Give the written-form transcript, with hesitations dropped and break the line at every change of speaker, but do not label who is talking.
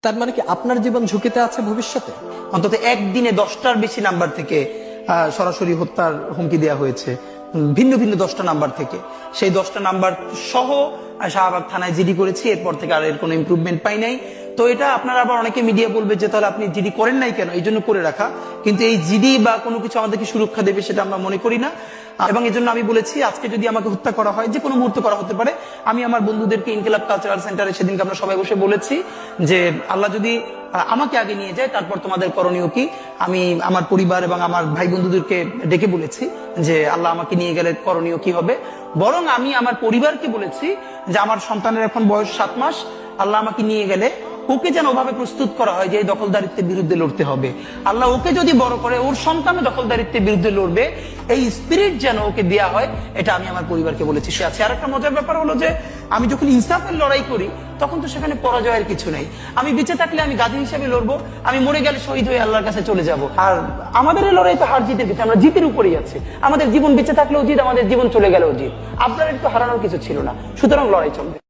তার মানে কি আপনার জীবন ঝুঁকিতে আছে ভবিষ্যতে?
অন্তত একদিনে 10টার বেশি নাম্বার থেকে সরাসরি হত্যার হুমকি দেওয়া হয়েছে, ভিন্ন ভিন্ন 10টা নাম্বার থেকে। সেই 10টা নাম্বার সহ শাহবাগ থানায় জিডি করেছি, এরপর থেকে আর এর কোনো ইমপ্রুভমেন্ট পাই নাই। তো এটা আপনারা আবার অনেকে মিডিয়া বলবে যে তাহলে আপনি জিডি করেন নাই কেন, এই জন্য করে রাখা। কিন্তু এই জিডি বা কোনো কিছু আমাদেরকে সুরক্ষা দেবে সেটা আমরা মনে করি না। এবং এই জন্য আমি বলেছি আজকে যদি আমাকে হত্যা করা হয়, যে কোনো মুহূর্তে করা হতে পারে। আমি আমার বন্ধুদেরকে ইনকিলাব কালচারাল সেন্টারে সেদিনকে আমরা সবাই বসে বলেছি যে আল্লাহ যদি আমাকে আগে নিয়ে যায় তারপর তোমাদের করণীয় কি। আমি আমার পরিবার এবং আমার ভাই বন্ধুদেরকে ডেকে বলেছি যে আল্লাহ আমাকে নিয়ে গেলে করণীয় কি হবে। বরং আমি আমার পরিবারকে বলেছি যে আমার সন্তানের এখন বয়স 7 মাস, আল্লাহ আমাকে নিয়ে গেলে ওকে যেন ওভাবে প্রস্তুত করা হয় যে এই দখলদারিত্বের বিরুদ্ধে লড়তে হবে। আল্লাহ ওকে যদি বড় করে ওর সন্তান দখলদারিত্বের বিরুদ্ধে লড়বে, এই স্পিরিট যেন ওকে দেয়া হয়, এটা আমি আমার পরিবারকে বলেছি। সে আছে। আর একটা মজার ব্যাপার হলো যে আমি যখন ইনসাফের লড়াই করি তখন তো সেখানে পরাজয়ের কিছু নেই। আমি বেঁচে থাকলে আমি গাজী হিসেবে লড়বো, আমি মরে গেলে শহীদ হয়ে আল্লাহর কাছে চলে যাব। আর আমাদের এই লড়াই তো হার জিতের কিছু, আমরা জিতের উপরেই আছি। আমাদের জীবন বেঁচে থাকলেও জিত, আমাদের জীবন চলে গেলেও জিত। আপনার একটু হারানোর কিছু ছিল না, সুতরাং লড়াই চলবে।